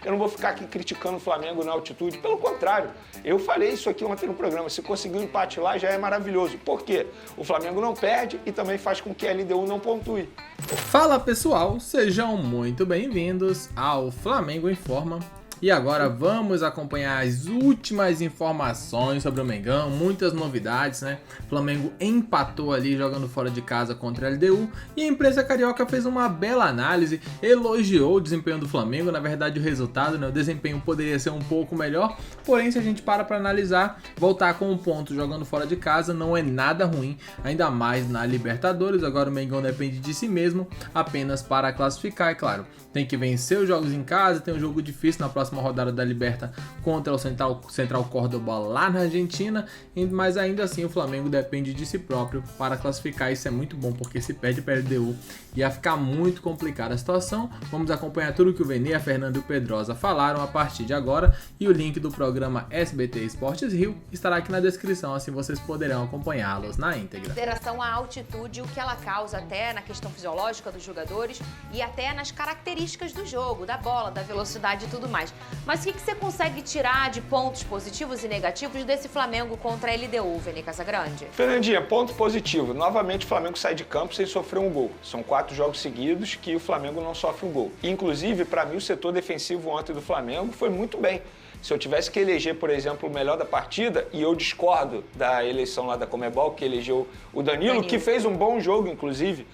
Eu não vou ficar aqui criticando o Flamengo na altitude. Pelo contrário, eu falei isso aqui ontem no programa. Se conseguir um empate lá, já é maravilhoso. Por quê? O Flamengo não perde e também faz com que a LDU não pontue. Fala pessoal, sejam muito bem-vindos ao Flamengo Informa. E agora vamos acompanhar as últimas informações sobre o Mengão, muitas novidades, né? O Flamengo empatou ali jogando fora de casa contra a LDU e a imprensa carioca fez uma bela análise, elogiou o desempenho do Flamengo, na verdade o resultado, né? O desempenho poderia ser um pouco melhor, porém se a gente para analisar, voltar com um ponto jogando fora de casa não é nada ruim, ainda mais na Libertadores. Agora o Mengão depende de si mesmo apenas para classificar, é claro. Tem que vencer os jogos em casa, tem um jogo difícil na próxima rodada da Liberta contra o Central Córdoba lá na Argentina, mas ainda assim o Flamengo depende de si próprio para classificar. Isso é muito bom, porque se perde para a LDU ia ficar muito complicada a situação. Vamos acompanhar tudo que o Vene, a Fernanda e o Pedrosa falaram a partir de agora, e o link do programa SBT Esportes Rio estará aqui na descrição, assim vocês poderão acompanhá-los na íntegra. Consideração à altitude, o que ela causa até na questão fisiológica dos jogadores e até nas características do jogo, da bola, da velocidade e tudo mais. Mas o que você consegue tirar de pontos positivos e negativos desse Flamengo contra a LDU, Vene Casagrande? Fernandinha, ponto positivo. Novamente o Flamengo sai de campo sem sofrer um gol. São 4 jogos seguidos que o Flamengo não sofre um gol. Inclusive, para mim, o setor defensivo ontem do Flamengo foi muito bem. Se eu tivesse que eleger, por exemplo, o melhor da partida, e eu discordo da eleição lá da Conmebol, que elegeu o Danilo, que fez um bom jogo, inclusive,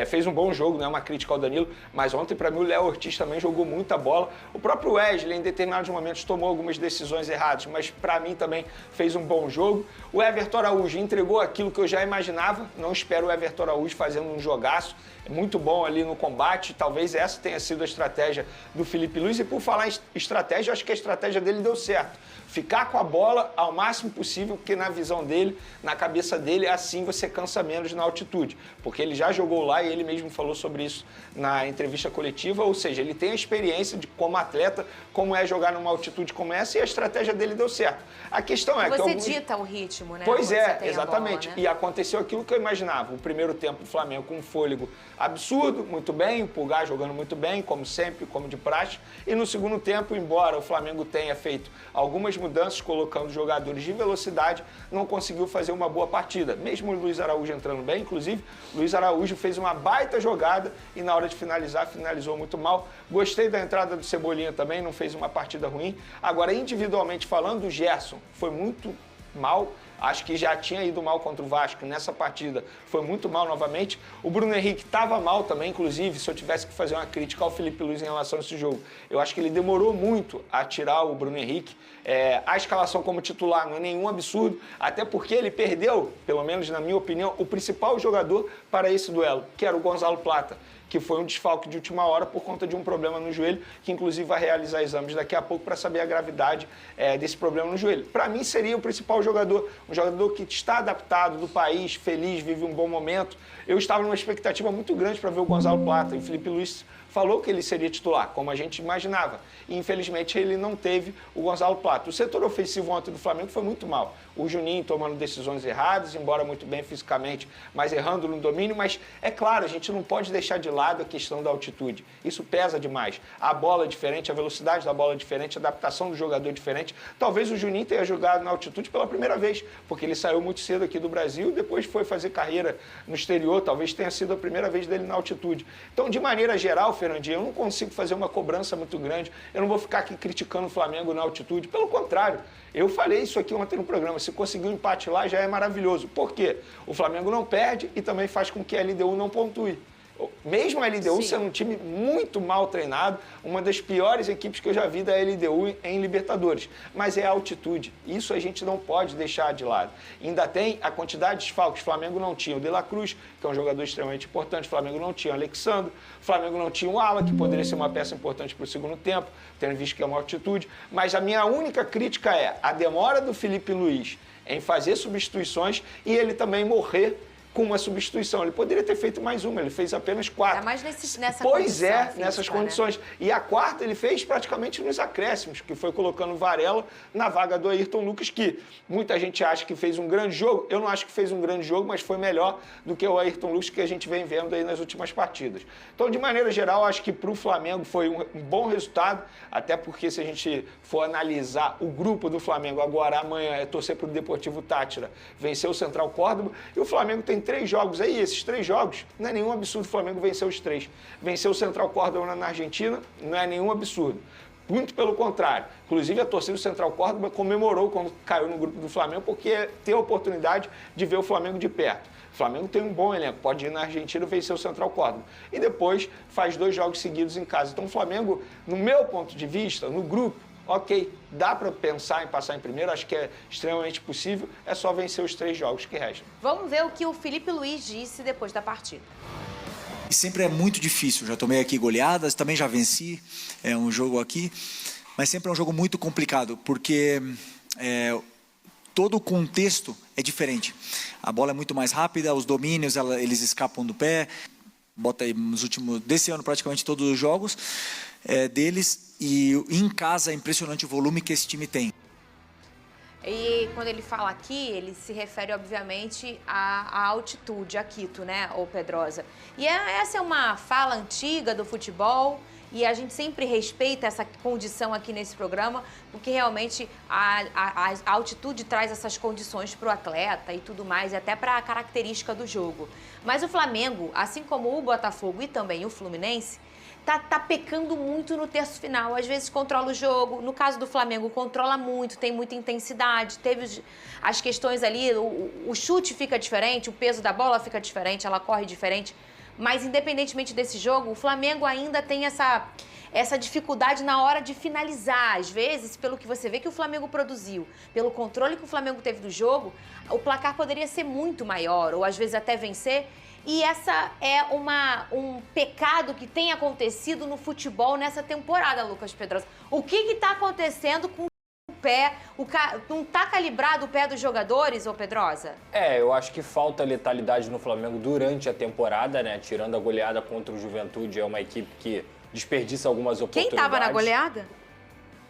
fez um bom jogo, não é uma crítica ao Danilo, mas ontem, para mim, o Léo Ortiz também jogou muita bola. O próprio Wesley, em determinados momentos, tomou algumas decisões erradas, mas para mim também fez um bom jogo. O Everton Araújo entregou aquilo que eu já imaginava, não espero o Everton Araújo fazendo um jogaço, muito bom ali no combate. Talvez essa tenha sido a estratégia do Felipe Luiz, e por falar em estratégia, eu acho que a estratégia dele deu certo. Ficar com a bola ao máximo possível, porque na visão dele, na cabeça dele, assim você cansa menos na altitude. Porque ele já jogou lá e ele mesmo falou sobre isso na entrevista coletiva, ou seja, ele tem a experiência de como atleta, como é jogar numa altitude como essa, e a estratégia dele deu certo. A questão é que você dita o ritmo, né? Pois é, exatamente. Bola, né? E aconteceu aquilo que eu imaginava. O primeiro tempo, o Flamengo com um fôlego absurdo, muito bem, o Pulgar jogando muito bem, como sempre, como de praxe. E no segundo tempo, embora o Flamengo tenha feito algumas mudanças, colocando jogadores de velocidade, não conseguiu fazer uma boa partida. Mesmo o Luiz Araújo entrando bem, inclusive, Luiz Araújo fez uma baita jogada e na hora de finalizar, finalizou muito mal. Gostei da entrada do Cebolinha também, não fez uma partida ruim. Agora, individualmente falando, o Gerson foi muito mal. Acho que já tinha ido mal contra o Vasco nessa partida, foi muito mal novamente. O Bruno Henrique estava mal também, inclusive, se eu tivesse que fazer uma crítica ao Felipe Luiz em relação a esse jogo. Eu acho que ele demorou muito a tirar o Bruno Henrique. A escalação como titular não é nenhum absurdo, até porque ele perdeu, pelo menos na minha opinião, o principal jogador para esse duelo, que era o Gonzalo Plata, que foi um desfalque de última hora por conta de um problema no joelho, que inclusive vai realizar exames daqui a pouco para saber a gravidade desse problema no joelho. Para mim seria o principal jogador, um jogador que está adaptado do país, feliz, vive um bom momento. Eu estava numa expectativa muito grande para ver o Gonzalo Plata, e o Felipe Luiz falou que ele seria titular, como a gente imaginava. E infelizmente ele não teve o Gonzalo Plata. O setor ofensivo ontem do Flamengo foi muito mal. O Juninho tomando decisões erradas, embora muito bem fisicamente, mas errando no domínio. Mas é claro, a gente não pode deixar de lado a questão da altitude. Isso pesa demais. A bola é diferente, a velocidade da bola é diferente, a adaptação do jogador é diferente. Talvez o Juninho tenha jogado na altitude pela primeira vez, porque ele saiu muito cedo aqui do Brasil, depois foi fazer carreira no exterior. Talvez tenha sido a primeira vez dele na altitude. Então, de maneira geral, Fernandinho, eu não consigo fazer uma cobrança muito grande. Eu não vou ficar aqui criticando o Flamengo na altitude. Pelo contrário, eu falei isso aqui ontem no programa. Se conseguir um empate lá, já é maravilhoso. Por quê? O Flamengo não perde e também faz com que a LDU não pontue. Mesmo a LDU sendo um time muito mal treinado, uma das piores equipes que eu já vi da LDU em Libertadores. Mas é a altitude. Isso a gente não pode deixar de lado. Ainda tem a quantidade de desfalques. O Flamengo não tinha o De La Cruz, que é um jogador extremamente importante. O Flamengo não tinha o Alexandre. O Flamengo não tinha o Ala, que poderia ser uma peça importante para o segundo tempo, tendo visto que é uma altitude. Mas a minha única crítica é a demora do Felipe Luiz em fazer substituições e ele também morrer com uma substituição. Ele poderia ter feito mais uma, ele fez apenas 4. É mais nessa Pois é, condição nessas física, condições. né? E a quarta ele fez praticamente nos acréscimos, que foi colocando o Varela na vaga do Ayrton Lucas, que muita gente acha que fez um grande jogo. Eu não acho que fez um grande jogo, mas foi melhor do que o Ayrton Lucas que a gente vem vendo aí nas últimas partidas. Então, de maneira geral, acho que para o Flamengo foi um bom resultado, até porque se a gente for analisar o grupo do Flamengo agora, amanhã é torcer para o Deportivo Táchira, vencer o Central Córdoba, e o Flamengo tem 3 jogos aí, esses 3 jogos, não é nenhum absurdo o Flamengo vencer os 3. Vencer o Central Córdoba na Argentina, não é nenhum absurdo. Muito pelo contrário. Inclusive, a torcida do Central Córdoba comemorou quando caiu no grupo do Flamengo, porque tem a oportunidade de ver o Flamengo de perto. O Flamengo tem um bom elenco, pode ir na Argentina e vencer o Central Córdoba. E depois faz 2 jogos seguidos em casa. Então, o Flamengo, no meu ponto de vista, no grupo, ok, dá para pensar em passar em primeiro, acho que é extremamente possível, é só vencer os 3 jogos que restam. Vamos ver o que o Felipe Luiz disse depois da partida. E sempre é muito difícil, já tomei aqui goleadas, também já venci um jogo aqui, mas sempre é um jogo muito complicado, porque todo o contexto é diferente. A bola é muito mais rápida, os domínios eles escapam do pé, bota aí nos últimos, desse ano praticamente todos os jogos deles, e em casa é impressionante o volume que esse time tem. E quando ele fala aqui, ele se refere, obviamente, à altitude, a Quito, né, ô Pedrosa? E essa é uma fala antiga do futebol e a gente sempre respeita essa condição aqui nesse programa, porque realmente a altitude traz essas condições para o atleta e tudo mais, e até para a característica do jogo. Mas o Flamengo, assim como o Botafogo e também o Fluminense, tá pecando muito no terço final. Às vezes controla o jogo. No caso do Flamengo, controla muito, tem muita intensidade. Teve as questões ali, o chute fica diferente, o peso da bola fica diferente, ela corre diferente. Mas independentemente desse jogo, o Flamengo ainda tem essa dificuldade na hora de finalizar. Às vezes, pelo que você vê que o Flamengo produziu, pelo controle que o Flamengo teve do jogo, o placar poderia ser muito maior, ou às vezes até vencer. E essa é um pecado que tem acontecido no futebol nessa temporada, Lucas Pedrosa. O que está acontecendo com o pé? Não está calibrado o pé dos jogadores, ô Pedrosa? Eu acho que falta letalidade no Flamengo durante a temporada, né? Tirando a goleada contra o Juventude, é uma equipe que desperdiça algumas oportunidades. Quem estava na goleada?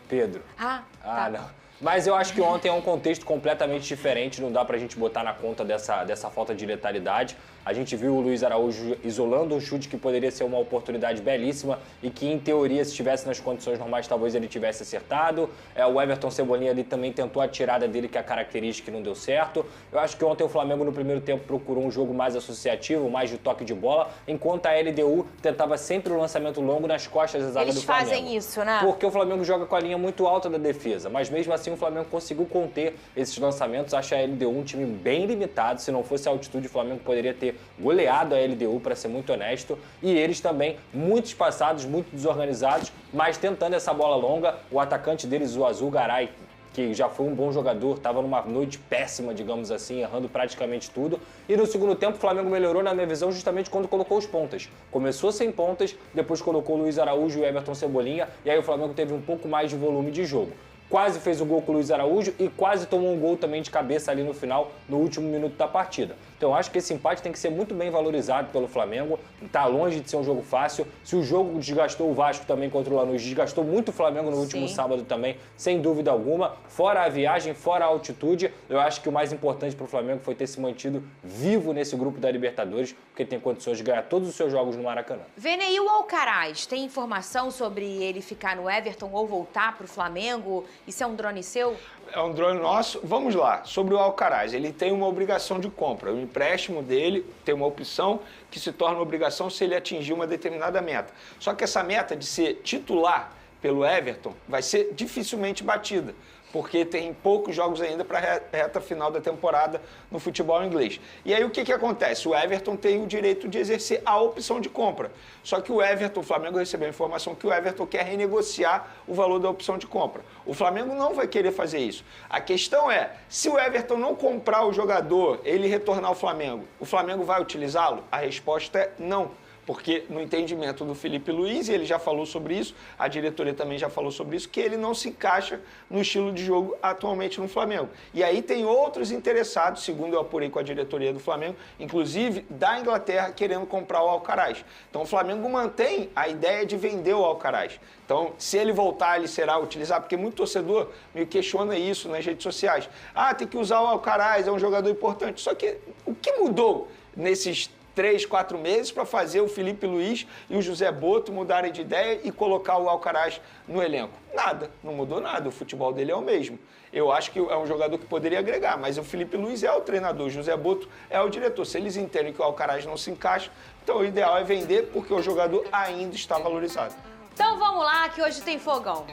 Pedro. Tá. Não. Mas eu acho que ontem é um contexto completamente diferente, não dá pra gente botar na conta dessa falta de letalidade. A gente viu o Luiz Araújo isolando um chute que poderia ser uma oportunidade belíssima e que, em teoria, se estivesse nas condições normais, talvez ele tivesse acertado. O Everton Cebolinha ali também tentou a tirada dele, que é a característica, e não deu certo. Eu acho que ontem o Flamengo, no primeiro tempo, procurou um jogo mais associativo, mais de toque de bola, enquanto a LDU tentava sempre o lançamento longo nas costas da zaga do Flamengo. Eles fazem isso, né? Porque o Flamengo joga com a linha muito alta da defesa, mas mesmo assim o Flamengo conseguiu conter esses lançamentos. Acho a LDU um time bem limitado. Se não fosse a altitude, o Flamengo poderia ter goleado a LDU, para ser muito honesto. E eles também, muito espaçados, muito desorganizados, mas tentando essa bola longa. O atacante deles, o Azul Garay, que já foi um bom jogador, estava numa noite péssima, digamos assim, errando praticamente tudo. E no segundo tempo o Flamengo melhorou, na minha visão, justamente quando colocou os pontas. Começou sem pontas, depois colocou o Luiz Araújo e o Everton Cebolinha, e aí o Flamengo teve um pouco mais de volume de jogo. Quase fez o gol com o Luiz Araújo e quase tomou um gol também de cabeça ali no final, no último minuto da partida. Então eu acho que esse empate tem que ser muito bem valorizado pelo Flamengo. Está longe de ser um jogo fácil. Se o jogo desgastou o Vasco também contra o Lanús, desgastou muito o Flamengo no último sábado também, sem dúvida alguma. Fora a viagem, fora a altitude, eu acho que o mais importante para o Flamengo foi ter se mantido vivo nesse grupo da Libertadores, porque tem condições de ganhar todos os seus jogos no Maracanã. Vene, e o Alcaraz, tem informação sobre ele ficar no Everton ou voltar para o Flamengo? Isso é um drone seu? É um drone nosso. Vamos lá, sobre o Alcaraz, ele tem uma obrigação de compra. O empréstimo dele tem uma opção que se torna obrigação se ele atingir uma determinada meta. Só que essa meta de ser titular pelo Everton vai ser dificilmente batida, porque tem poucos jogos ainda para a reta final da temporada no futebol inglês. E aí o que acontece? O Everton tem o direito de exercer a opção de compra. Só que o Flamengo recebeu a informação que o Everton quer renegociar o valor da opção de compra. O Flamengo não vai querer fazer isso. A questão é, se o Everton não comprar o jogador, ele retornar ao Flamengo, o Flamengo vai utilizá-lo? A resposta é não. Porque no entendimento do Felipe Luiz, e ele já falou sobre isso, a diretoria também já falou sobre isso, que ele não se encaixa no estilo de jogo atualmente no Flamengo. E aí tem outros interessados, segundo eu apurei com a diretoria do Flamengo, inclusive da Inglaterra, querendo comprar o Alcaraz. Então o Flamengo mantém a ideia de vender o Alcaraz. Então, se ele voltar, ele será utilizado, porque muito torcedor me questiona isso nas redes sociais. Ah, tem que usar o Alcaraz, é um jogador importante. Só que o que mudou nesses 3, 4 meses para fazer o Felipe Luiz e o José Boto mudarem de ideia e colocar o Alcaraz no elenco? Nada, não mudou nada, o futebol dele é o mesmo. Eu acho que é um jogador que poderia agregar, mas o Felipe Luiz é o treinador, o José Boto é o diretor. Se eles entendem que o Alcaraz não se encaixa, então o ideal é vender porque o jogador ainda está valorizado. Então vamos lá, que hoje tem fogão.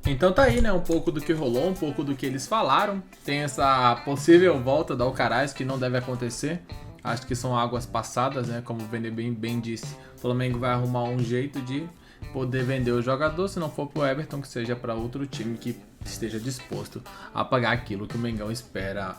Então tá aí, né, um pouco do que rolou, um pouco do que eles falaram. Tem essa possível volta do Alcaraz, que não deve acontecer. Acho que são águas passadas, né, como o Vene bem disse. O Flamengo vai arrumar um jeito de poder vender o jogador, se não for pro Everton, que seja para outro time que esteja disposto a pagar aquilo que o Mengão espera,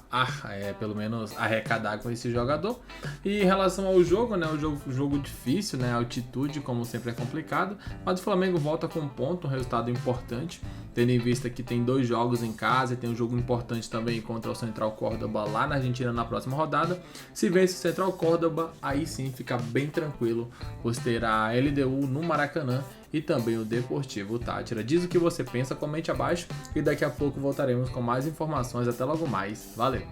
pelo menos arrecadar com esse jogador. E em relação ao jogo, né, o jogo difícil, né, a altitude, como sempre, é complicado, mas o Flamengo volta com um ponto, um resultado importante, tendo em vista que tem 2 jogos em casa e tem um jogo importante também contra o Central Córdoba lá na Argentina na próxima rodada. Se vence o Central Córdoba, aí sim fica bem tranquilo, pois terá a LDU no Maracanã e também o Deportivo Táchira. Diz o que você pensa, comente abaixo e daqui a pouco voltaremos com mais informações. Até logo mais. Valeu!